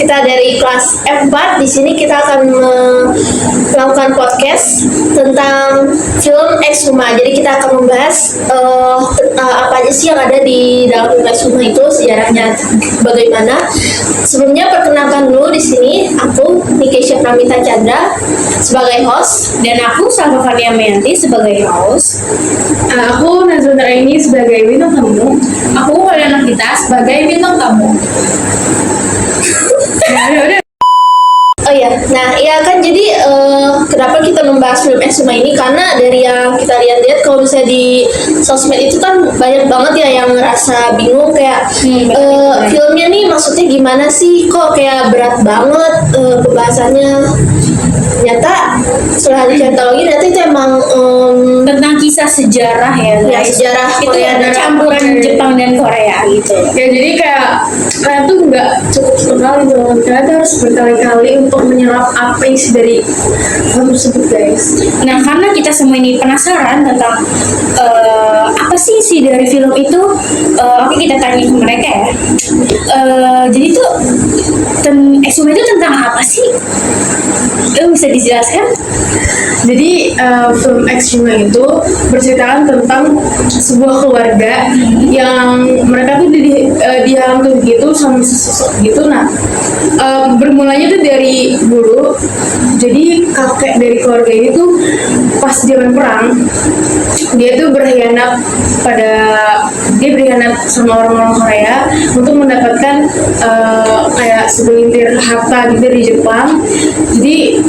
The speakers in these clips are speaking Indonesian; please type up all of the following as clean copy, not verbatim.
kita dari kelas F4. Di sini kita akan melakukan podcast tentang film Exhuma. Jadi kita akan membahas apa aja sih yang ada di dalam film Exhuma itu, sejarahnya bagaimana. Sebelumnya perkenalkan dulu, di sini aku Nikesha Pramita Chandra sebagai host, dan aku Salva Fania Meyanti sebagai host. Aku Nazrul ini sebagai bintang tamu. Aku Waliana kita sebagai bintang tamu. Oh iya, nah iya kan, jadi kenapa kita membahas film Exhuma ini, karena dari yang kita lihat-lihat kalau misalnya di sosmed itu kan banyak banget ya yang ngerasa bingung kayak filmnya nih maksudnya gimana sih, kok kayak berat banget pembahasannya. Ternyata setelah dicari tahu ternyata itu emang tentang kisah sejarah ya, sejarah itu Korea ada dan campuran Jepang dan Korea gitu. Ya jadi kayak kalian tuh nggak cukup sekali dong, kalian tuh harus berkali-kali untuk menyerap apa isi dari film tersebut, guys. Nah, karena kita semua ini penasaran tentang apa sih isi dari film itu, oke kita tanya ke mereka ya. Jadi tuh Exhuma itu tentang apa sih? Bisa dijelaskan? Jadi film Exhuma itu berceritakan tentang sebuah keluarga yang mereka tuh dihantui gitu sama sesosok gitu. Nah, bermulanya tuh dari dulu. Jadi kakek dari keluarga ini tuh pas zaman perang dia berkhianat sama orang-orang Korea untuk mendapatkan kayak segelintir harta gitu di Jepang. Jadi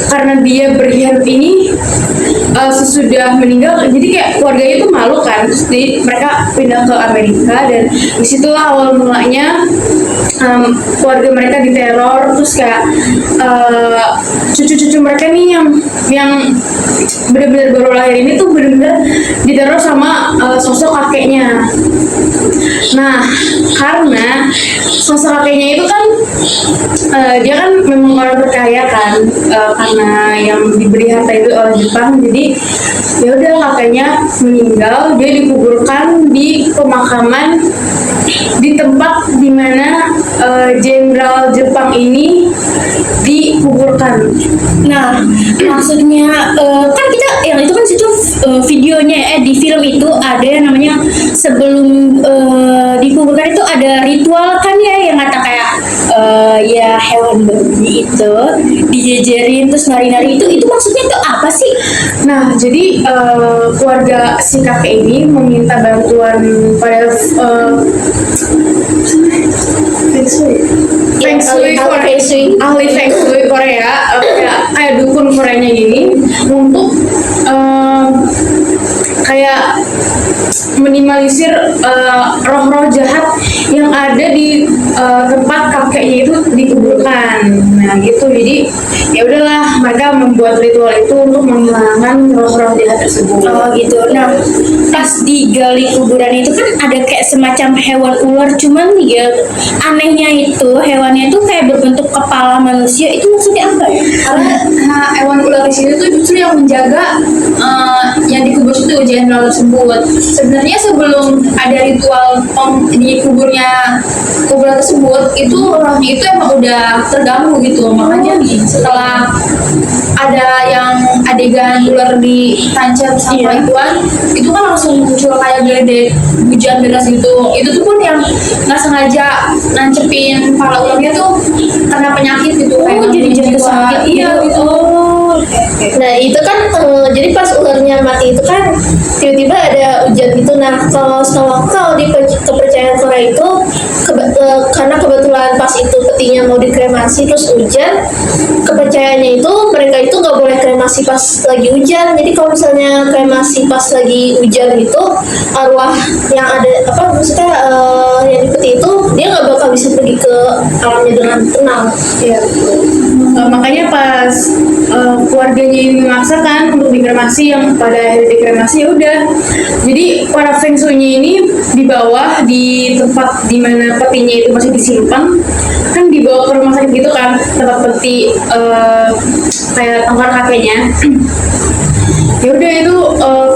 karena dia berkhianat ini sesudah meninggal, jadi kayak keluarganya itu malu kan, jadi mereka pindah ke Amerika, dan disitulah awal mulanya keluarga mereka diteror. Terus kayak cucu-cucu mereka nih yang benar-benar baru lahir ini tuh benar-benar diteror sama sosok kakeknya. Nah, karena sosok kakeknya itu kan dia kan memang orang berkaya kan, karena yang diberi harta itu oleh Jepang. Jadi ya udah, kakeknya meninggal, dia dikuburkan di pemakaman di tempat dimana jenderal Jepang ini dikuburkan. Nah, maksudnya kan kita yang itu kan situ videonya di film itu ada yang namanya sebelum dikuburkan itu ada ritual kan ya, yang kata kayak ya hewan babi itu dijejerin terus nari-nari, itu maksudnya itu apa sih? Nah, jadi keluarga si kakek ini meminta bantuan pada ahli feng shui Korea, kayak dukun Koreanya gini, untuk kayak minimalisir roh-roh jahat yang ada di tempat kakeknya itu dikuburkan. Nah gitu, jadi ya udahlah, mereka membuat ritual itu untuk menghilangkan roh-roh jahat tersebut. Oh gitu. Nah, pas digali kuburan itu kan ada kayak semacam hewan ular, cuman ya anehnya itu hewannya itu kayak berbentuk kepala manusia. Itu maksudnya apa ya? Karena hewan ular di sini tuh justru yang menjaga yang dikubur itu jenderal tersebut. Sebenarnya sebelum ada ritual di kuburan tersebut, itu rohnya itu emang udah terganggu gitu. Makanya setelah ada yang adegan ular ditancap sama ituan, itu kan langsung muncul kayak geledek hujan deras gitu. Itu tuh pun yang nggak sengaja nancepin kepala ularnya tuh karena penyakit gitu. Jadi sakit. Iya gitu. Nah itu kan jadi pas ularnya mati itu kan tiba-tiba ada hujan gitu. Nah kalau di kepercayaan Korea itu karena kebetulan pas itu petinya mau dikremasi terus hujan, kepercayaannya itu mereka itu nggak boleh kremasi pas lagi hujan. Jadi kalau misalnya kremasi pas lagi hujan itu, arwah yang ada yang di peti itu dia nggak bakal bisa pergi ke alamnya dengan tenang. Ya. Makanya pas keluarganya ini memaksakan untuk dikremasi, yang pada akhirnya dikremasi ya udah. Jadi para feng shui-nya ini di bawah, di tempat di mana petinya itu masih disimpan, kan dibawa ke rumah sakit gitu kan, tempat peti kayak tongkar kakeknya. Ya udah, itu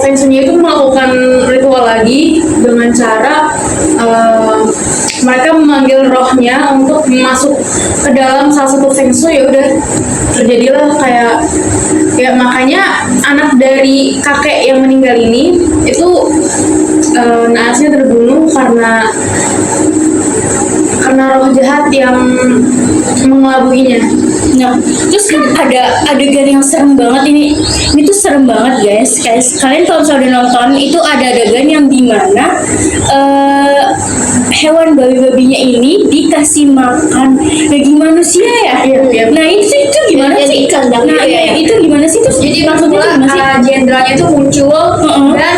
feng shui-nya itu melakukan ritual lagi dengan cara mereka memanggil rohnya untuk masuk ke dalam salah satu feng shui. Ya udah terjadilah kayak ya, makanya anak dari kakek yang meninggal ini itu naasnya terbunuh karena roh jahat yang mengelabuinya. Nah, terus kan ada adegan yang serem banget ini. Ini tuh serem banget guys. Kayak kalian kalau misalnya udah nonton itu ada adegan yang dimana hewan babi-babinya ini dikasih makan daging manusia ya. Iya. Nah itu gimana Yang sih? dikandang Nah gitu ya. itu gimana sih? Terus Jadi maksudnya maksudnya gimana sih? jenderalnya itu muncul dan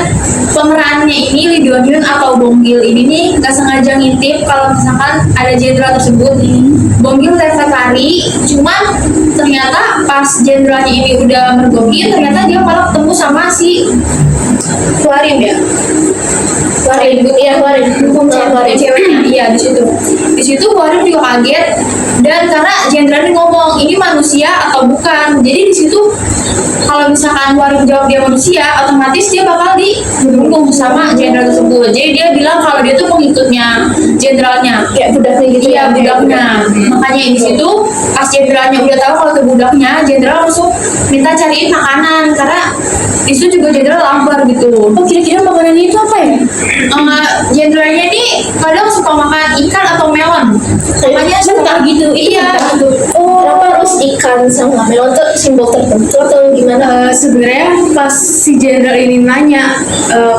pemerannya ini Lee Do Hyun atau Bonggil ini nih nggak sengaja ngintip kalau misalkan ada jenderal tersebut. Bonggil lari, cuman ternyata pas jenderalnya ini udah mergokin, ternyata dia malah ketemu sama si Warim ya. Warim, iya Warim. dukung Warim. ceweknya. Iya di situ Warim juga kaget, dan karena jenderal ini ngomong ini manusia atau bukan, jadi di situ kalau misalkan Warim jawab dia manusia, otomatis dia bakal didukung sama jenderal tersebut. Jadi dia bilang kalau dia tuh pengikutnya jenderalnya. Kayak budaknya gitu Iya, ya. budaknya. Makanya di situ pas jenderalnya udah tahu kalau itu budaknya, jenderal langsung minta cariin makanan karena di situ juga jenderal lapar gitu. Oh kira-kira makanannya itu apa ya? Jenderalnya ini kadang suka makan ikan atau melon. Makanya Mentah gitu. Itu Iya. mentah gitu. Kenapa harus ikan sama melon tuh simbol tertentu atau gimana? Sebenarnya pas si jenderal ini nanya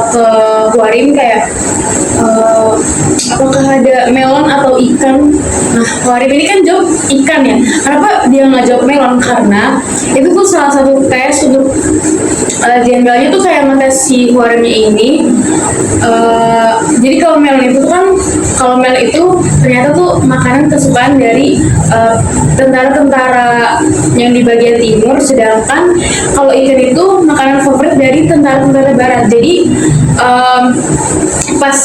ke Warim kayak apakah ada melon atau ikan. Nah, Warim ini kan jawab ikan ya. Kenapa dia nggak jawab melon? Karena itu tuh salah satu tes untuk jenderalnya tuh kayak ngetes si Warimnya ini. Jadi kalau melon itu kan, kalau melon itu ternyata tuh makanan kesukaan dari tentara-tentara yang di bagian timur, sedangkan kalau ikan itu makanan favorit dari tentara-tentara barat. Jadi pas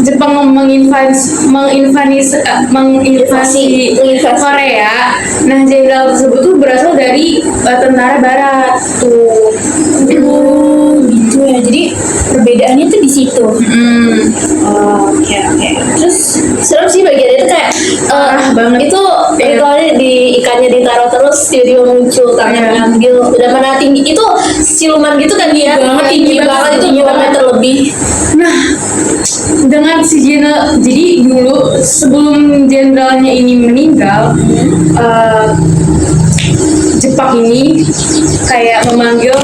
Jepang menginvasi Korea, nah jenderal tersebut tuh berasal dari tentara barat tuh. Oh gitu ya. Jadi perbedaannya tuh di situ. Oh, oke. Terus serem sih bagian itu kayak banget. itu ritualnya di ikannya ditaruh terus tiba-tiba muncul tangan Iya. ngambil udah mana tinggi itu siluman gitu kan dia Banget, tinggi banget, itu tinggi 2 banget. meter lebih. Nah, dengan si jenderal, jadi dulu sebelum jenderalnya ini meninggal, Jepang ini kayak memanggil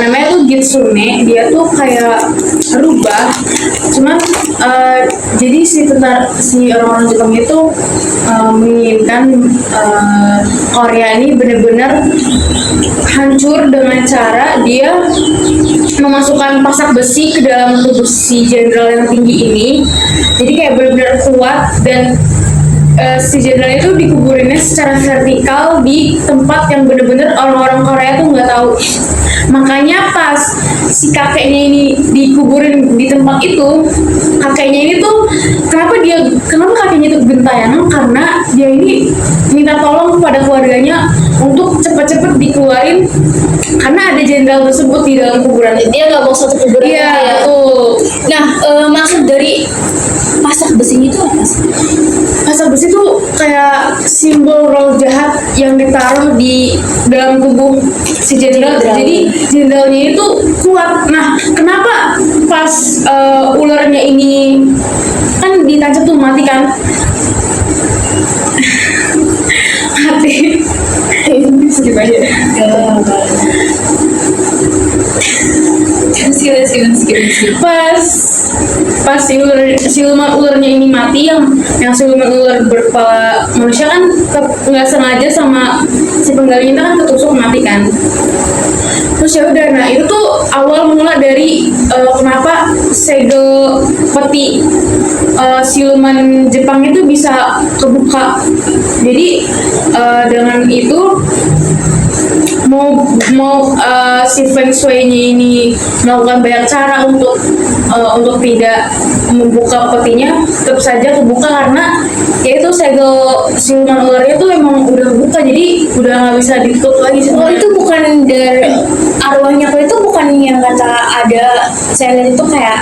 namanya tuh Gitsune. Dia tuh kayak rubah, cuman jadi si orang-orang Jepang itu menginginkan Korea ini benar-benar hancur dengan cara dia memasukkan pasak besi ke dalam tubuh si jenderal yang tinggi ini. Jadi kayak benar-benar kuat, dan si jenderal itu dikuburinnya secara vertikal di tempat yang bener-bener orang-orang Korea tuh nggak tahu. Makanya pas si kakeknya ini dikuburin di tempat itu, kakeknya ini tuh kenapa kakeknya itu gentayangan, karena dia ini minta tolong kepada keluarganya untuk cepet-cepet dikeluarin karena ada jenderal tersebut di dalam kuburan. Dia nggak mau satu kuburan. Iya, ya. tuh. Nah, maksud dari pasak besi itu apa sih? Pasak besi itu kayak simbol roh jahat yang ditaruh di dalam tubuh si jenderal. Jadi jenderalnya itu kuat. Nah, kenapa pas ularnya ini kan ditancap tuh mati kan? Mati. Sedih aja. Pas siluman ularnya ini mati, yang siluman ular berkepala manusia kan nggak sengaja sama si penggalinya itu kan ketusuk mati kan. Terus ya udah, nah itu tuh awal mula dari kenapa segel peti siluman Jepang itu bisa kebuka. Jadi dengan itu si Feng Shui-nya ini melakukan banyak cara untuk tidak membuka petinya, tetap saja kebuka karena yaitu segel siluman ularnya tuh emang udah kebuka, jadi udah nggak bisa ditutup lagi Oh sebenarnya. itu bukan dari arwahnya aku itu bukan yang kata ada saya lihat itu kayak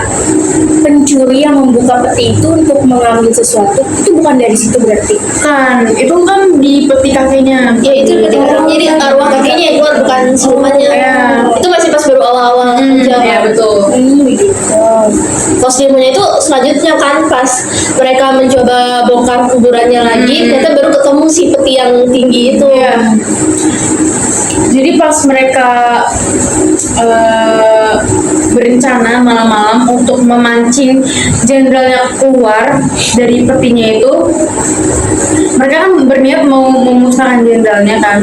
pencuri yang membuka peti itu untuk mengambil sesuatu, itu bukan dari situ berarti. Kan itu kan di peti kakeknya. Ya itu ketika jadi arwah kakeknya yang keluar bukan silumannya. Iya. Itu masih pas baru awal-awal aja. Ya betul. Gitu. Pas ilmunya itu selanjutnya kan pas mereka mencoba bongkar kuburannya lagi, ternyata baru ketemu si peti yang tinggi itu. Iya. Jadi pas mereka berencana malam-malam untuk memancing jenderalnya keluar dari petinya itu, mereka kan berniat mau memusnahkan jenderalnya kan,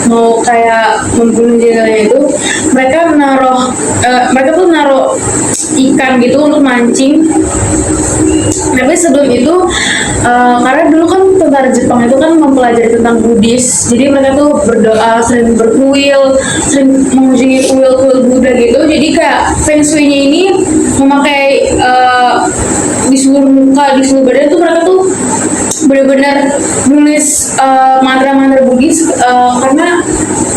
mau kayak membunuh jenderalnya itu. Mereka tuh naruh ikan gitu untuk mancing. Tapi sebelum itu karena dulu kan tentara Jepang itu kan mempelajari tentang Buddhis, jadi mereka tuh berdoa, sering berkuil, sering mengunjungi kuil-kuil Buddha gitu. Jadi kayak Feng Shui-nya ini memakai di seluruh muka, di seluruh badan tuh mereka tuh benar-benar nulis mantra-mantra Buddhis karena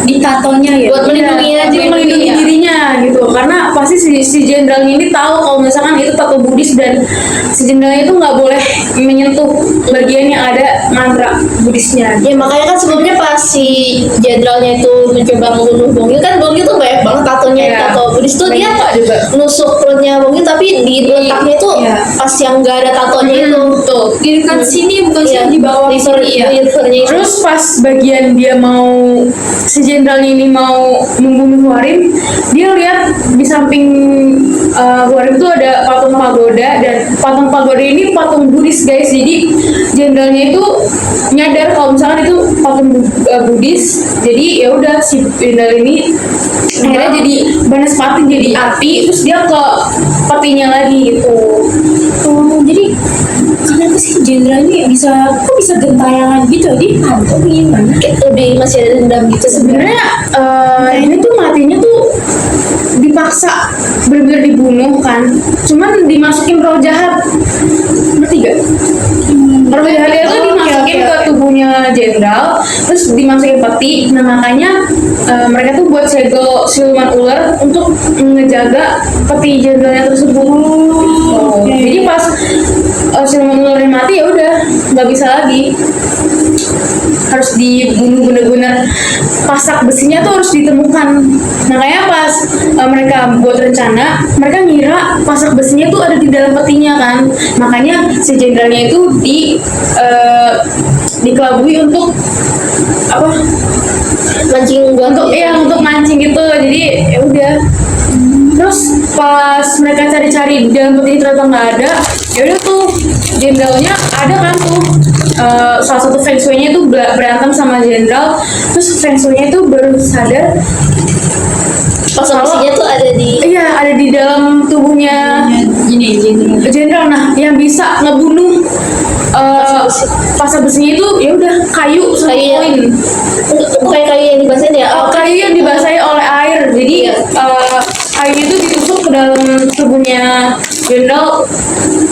Ditatonya ya. Buat melindungi aja, melindungi ya. dirinya gitu, karena pasti si jenderalnya ini tahu kalau misalkan itu tato Buddhis dan si jenderalnya itu nggak boleh menyentuh bagian yang ada mantra Buddhisnya. Ya makanya kan sebelumnya pas si jenderalnya itu mencoba membunuh Bongil, kan Bongil tuh banyak banget tatonya. Iya. Tato Buddhis tuh dia Banyak juga. nusuk perutnya Bongil, tapi di letaknya itu Iya. pas yang nggak ada tatonya itu. Tuh. Di dekat sini bukan Iya, sih di bawah liver, sini ya. livernya itu. Terus pas bagian dia mau si jenderalnya ini mau membunuh Huarim, dia lihat di samping Huarim tuh ada patung pagoda, dan patung pagoda ini patung Buddhis guys. Jadi jenderalnya itu nyadar kalau misalkan itu patung Buddhis. Jadi ya udah si jenderal ini akhirnya jadi banaspati, jadi api, terus dia ke petinya lagi gitu. Oh jadi kenapa sih jenderalnya kok bisa gentayangan gitu? Dia hantu gimana? Kayak lebih masih ada dendam gitu sebenarnya. Sebenarnya ini tuh matinya tuh dipaksa, benar-benar dibunuh kan, cuman dimasukin roh jahat, ngerti gak? Roh jahat itu dimasukin ke tubuhnya jenderal, terus dimasukin peti. Nah makanya mereka tuh buat segel siluman ular untuk ngejaga peti jenderalnya tersebut. Jadi pas siluman ularnya mati ya udah nggak bisa lagi, harus dibunuh, bener-bener pasak besinya tuh harus ditemukan. Makanya pas mereka buat rencana, mereka ngira pasak besinya tuh ada di dalam petinya kan, makanya si jenderalnya itu dikelabui untuk apa, Mancing gua untuk untuk mancing gitu. Jadi ya udah. Terus pas mereka cari-cari di dalam peti ternyata nggak ada, ya udah tuh jenderalnya ada kan tuh salah satu Feng Shui-nya itu berantem sama jenderal, terus Feng Shui-nya itu baru sadar pasak besinya tuh ada di ada di dalam tubuhnya Ini jenderal. Nah yang bisa ngebunuh pasak besinya itu ya udah kayu sama Kayu. koin. kayak kayu yang dibasahin ya. Kayu yang dibasahi oleh air, jadi Iya. kayunya itu ditusuk ke dalam tubuhnya jenderal,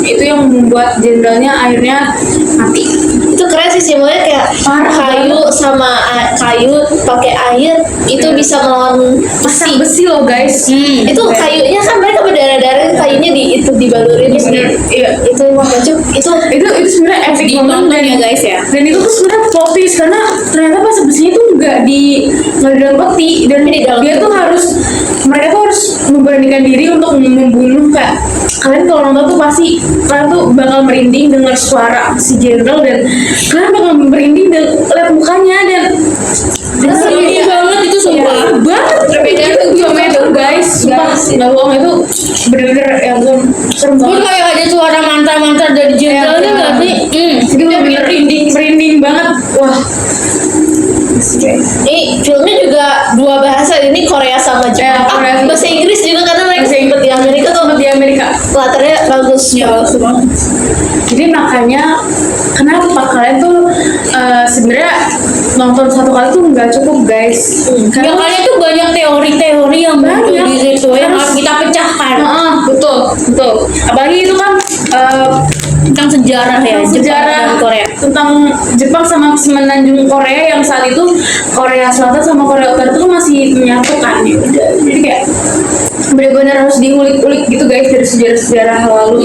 itu yang membuat jenderalnya akhirnya mati. Itu keren sih simbolnya, kayak Parah kayu sama kayu pakai air itu bisa melawan Pasak besi. besi loh guys. Itu kayunya kan mereka berdarah-darah, kayunya itu dibalurin terus Iya. itu Itu sebenarnya efek banget dan ya guys ya. dan itu tuh sebenarnya plot twist karena ternyata pasak besinya tuh nggak di dalam peti, dan Di dalam dia tuh mereka tuh harus memberanikan diri untuk membunuh. Kayak kalian kalau nonton tuh pasti kalian tuh bakal merinding dengar suara si jenderal, dan kalian bakal merinding dan lihat mukanya, dan Sedih banget itu sumpah. banget Perbedaan itu gimana itu guys, sumpah nggak bohong, itu bener-bener yang serem Terus banget. kayak ada suara mantra-mantra dari jenderalnya Iya. nggak sih? Itu bener merinding banget. Wah. Ini filmnya juga dua bahasa, ini Korea sama Jepang. Korea. Bahasa Inggris juga karena mereka Bahasa sempet di Amerika tuh di Amerika. latarnya bagus. Ya, semua. Jadi makanya kenapa kalian tuh sebenarnya nonton satu kali tuh nggak cukup guys. Ya kalian tuh banyak teori-teori yang muncul Banyak. di situ yang Harus- harus kita pecahkan Betul, betul. Apalagi itu kan tentang sejarah ya tentang Jepang sejarah dan Korea. tentang Jepang sama semenanjung Korea yang saat itu Korea Selatan sama Korea Utara itu masih menyatu kan ya udah. Jadi kayak benar-benar harus diulik-ulik gitu guys dari sejarah-sejarah lalu.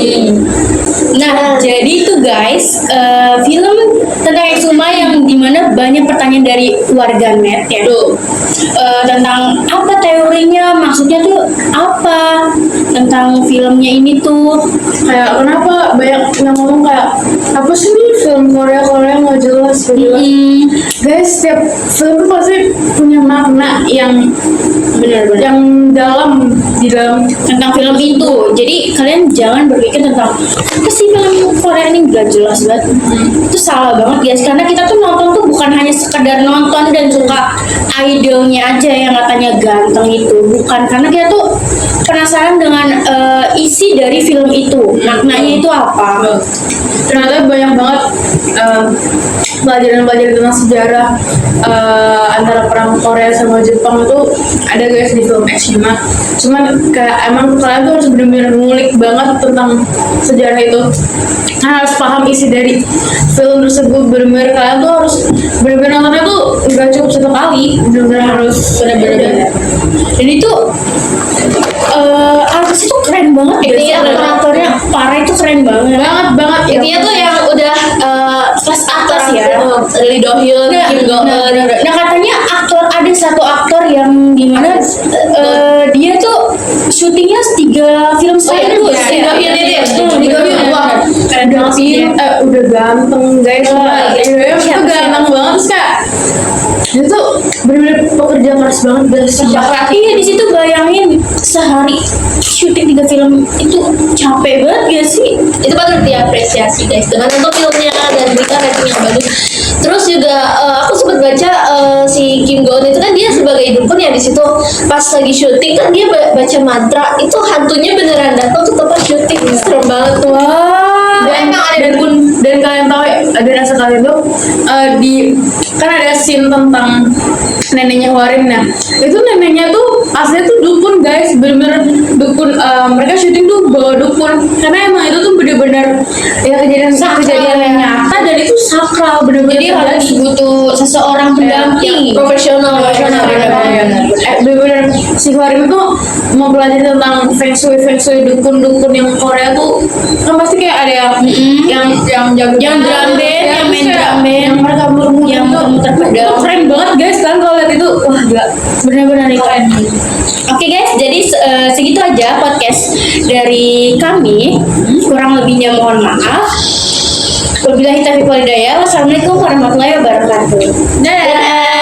Nah, jadi itu guys, film tentang Exuma yang dimana banyak pertanyaan dari warganet ya. Tentang apa teorinya, maksudnya tuh apa tentang filmnya ini tuh. Kayak kenapa banyak yang ngomong kayak apa sih nih film Korea nggak jelas gitu. Guys, setiap film tuh pasti punya makna yang Benar-benar yang dalam di dalam. tentang film itu. Jadi kalian jangan berpikir tentang apa sih film Korea ini gak jelas banget. Itu salah banget guys, karena kita tuh nonton tuh bukan hanya sekedar nonton dan suka idolnya aja yang katanya ganteng itu, bukan, karena kita tuh penasaran dengan isi dari film itu, maknanya itu apa. Ternyata banyak banget pelajaran-pelajaran tentang sejarah antara perang Korea sama Jepang itu ada guys di film Exuma. Cuman kayak emang kalian tuh harus benar-benar ngulik banget tentang sejarah itu. Kalian harus paham isi dari film tersebut. Benar-benar kalian tuh harus benar-benar nontonnya tuh nggak cukup satu kali, benar-benar harus Benar-benar. Dan itu artis itu keren banget ya, Iya, aktor-aktornya parah, itu keren banget. banget ya. Intinya tuh yang udah Kelas atas ya. Lee Do Hyun, Nah, Kim Go nah, Eun. nah, katanya ada satu aktor yang dimana dia tuh syutingnya 3 film sekaligus. Lee Do Hyun itu ya? Lee Do Hyun, wah, keren banget sih. Udah ganteng guys. Itu ganteng banget terus kak. Dia tuh bener-bener pekerja keras banget guys. Iya, di situ bayangin sehari syuting 3 film itu capek banget gak sih? Itu patut diapresiasi guys dengan nonton filmnya dan berikan rating yang bagus. Terus juga aku sempat baca si Kim Go Eun itu kan dia sebagai dukun ya di situ pas lagi syuting kan dia baca mantra itu hantunya beneran datang ke tempat syuting. Serem banget tuh. Dan dan kalian tahu ada rasa kalian tuh di kan ada scene tentang neneknya Warin. Nah itu neneknya tuh aslinya tuh dukun guys, bener-bener dukun. Mereka syuting tuh bawa dukun karena emang itu tuh bener-bener ya kejadian yang nyata dan itu sakral, bener-bener. Jadi harus butuh seseorang pendamping. Profesional. Bener-bener si Warin tuh mau belajar tentang feng shui dukun-dukun yang Korea tuh kan pasti kayak ada yang jago Yang drum band, yang main drum band, yang mereka bermutu yang muter pedang. itu keren banget guys kan kalau lihat itu, wah gila Benar-benar keren. Oke guys, jadi segitu aja podcast dari kami. Kurang lebihnya mohon maaf. Wabillahi taufiq wal hidayah. Wassalamualaikum warahmatullahi wabarakatuh. Dadah.